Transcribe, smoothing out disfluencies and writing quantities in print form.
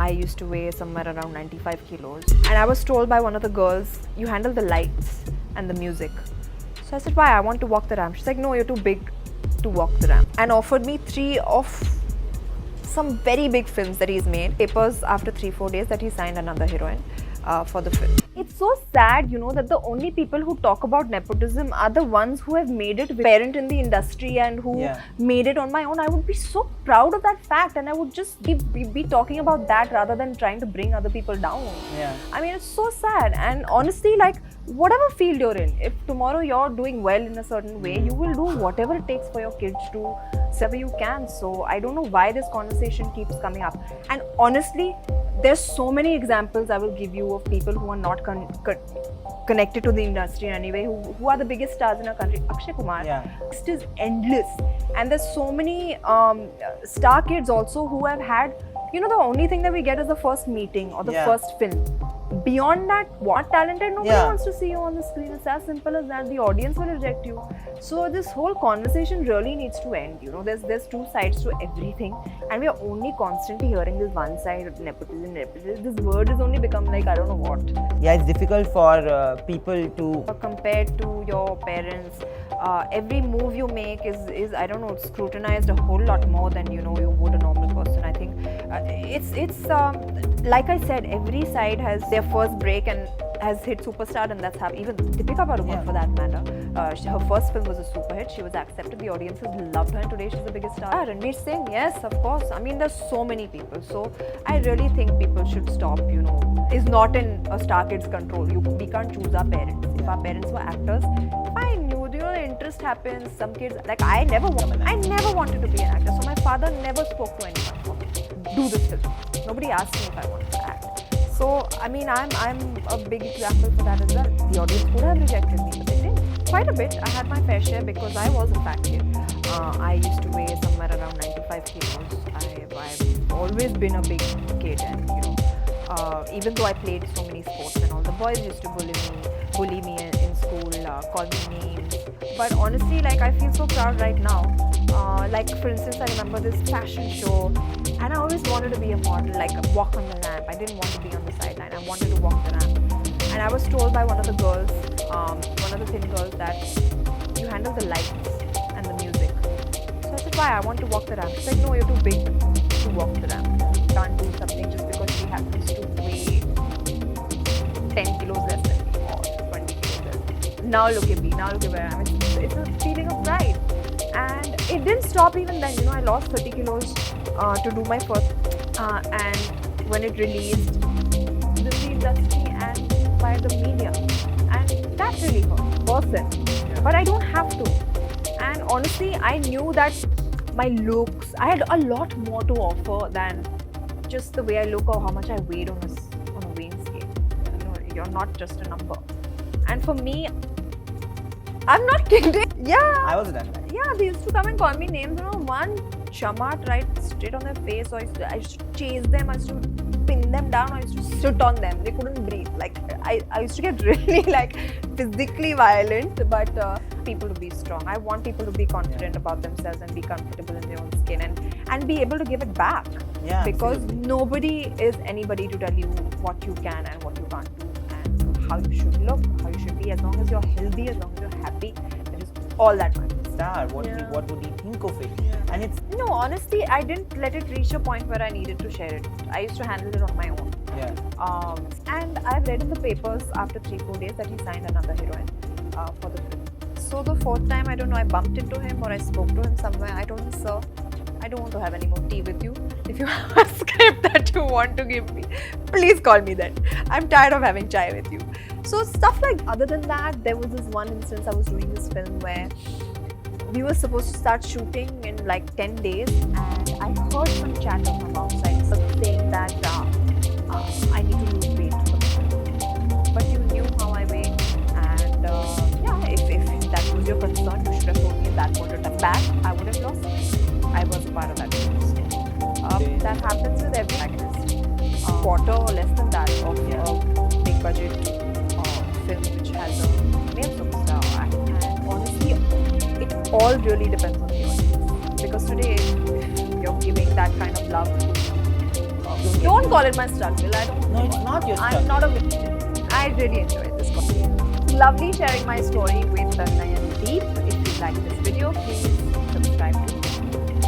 I used to weigh somewhere around 95 kilos. And I was told by one of the girls, you handle the lights and the music. So I said, why? I want to walk the ramp. She's like, no, you're too big to walk the ramp. And offered me 3 of some very big films that he's made. Papers after 3-4 days that he signed another heroine for the film. It's so sad, that the only people who talk about nepotism are the ones who have made it with parent in the industry and who made it on my own. I would be so proud of that fact, and I would just be talking about that rather than trying to bring other people down. I mean, it's so sad. And honestly, like, whatever field you're in, if tomorrow you're doing well in a certain way, you will do whatever it takes for your kids to whatever you can. So I don't know why this conversation keeps coming up. And honestly, there's so many examples I will give you of people who are not connected to the industry in any way, who are the biggest stars in our country. Akshay Kumar. It is endless. And there's so many star kids also who have had, the only thing that we get is the first meeting or the first film. Beyond that, what talented, nobody wants to see you on the screen. It's as simple as that. The audience will reject you. So this whole conversation really needs to end. There's 2 sides to everything, and we are only constantly hearing this one side of nepotism. This word has only become like I don't know what. Yeah, it's difficult for people to compared to your parents. Every move you make is I don't know, it's scrutinized a whole lot more than you would a normal person. I think it's like I said, every side has their first break and has hit superstar, and that's how even Deepika Padukone for that matter. Her first film was a super hit. She was accepted. The audiences loved her, and today she's the biggest star. Ranveer Singh, yes, of course. I mean, there's so many people. So I really think people should stop. Is not in a star kid's control. We can't choose our parents. If our parents were actors, fine. The interest happens. Some kids, like I never wanted to be an actor. So my father never spoke to anyone for me. Do this film. Nobody asked me if I wanted to act. So, I mean, I'm a big example for that as well. The audience could have rejected me, but they didn't. Quite a bit. I had my fair share because I was a fat kid. I used to weigh somewhere around 95 kilos. I've always been a big kid, and even though I played so many sports and all, the boys used to bully me in school, call me names. But honestly, like, I feel so proud right now. Like, for instance, I remember this fashion show, and I always wanted to be a model, like walk on the ramp. I didn't want to be on the sideline. I wanted to walk the ramp. And I was told by one of the girls, one of the thin girls, that you handle the lights and the music. So I said, why? I want to walk the ramp. She's like, no, you're too big to walk the ramp. You can't do something just because she happens to weigh 10 kilos less than me or 20 kilos less. Now look at me. Now look at where I am. It's a feeling of pride. And it didn't stop even then. I lost 30 kilos to do my first. And when it released, the industry and by the media. And that really hurt, person. But I don't have to. And honestly, I knew that my looks, I had a lot more to offer than just the way I look or how much I weighed on a weighing scale. You're not just a number. And for me, I'm not kidding. Yeah. I was done that. Yeah, they used to come and call me names. One chamat right straight on their face. So I used to chase them. I used to pin them down. I used to sit on them. They couldn't breathe. Like I used to get really physically violent. But people to be strong. I want people to be confident about themselves and be comfortable in their own skin and be able to give it back. Yeah. Because absolutely. Nobody is anybody to tell you what you can and what you can't do and how you should look, how you should be. As long as you're healthy, as long as you're happy, that is all that matters. Star, what would he think of it? And it's no, honestly, I didn't let it reach a point where I needed to share it. I used to handle it on my own. And I've read in the papers after 3-4 days that he signed another heroine for the film. So the 4th time, I don't know, I bumped into him or I spoke to him somewhere. I told him, sir, I don't want to have any more tea with you. If you have a script that you want to give me, please call me then. I'm tired of having chai with you. So stuff like, other than that, there was this one instance I was doing this film where we were supposed to start shooting in 10 days, and I heard some chatter from outside saying that I need to lose weight for the film. But you knew how I weigh, and if that was your concern, you should have told me at that point of time. Back, I would have lost it. I was a part of that film. That happens with every actress. Quarter or less than that of a big budget film which has a male superstar. And honestly, it all really depends on the audience. Because today, if you're giving that kind of love to Don't call it my struggle. I don't. No, it's not your I'm struggle. not a victim. I really enjoyed this conversation. Lovely sharing my story with Nayandeep. If you like this video, please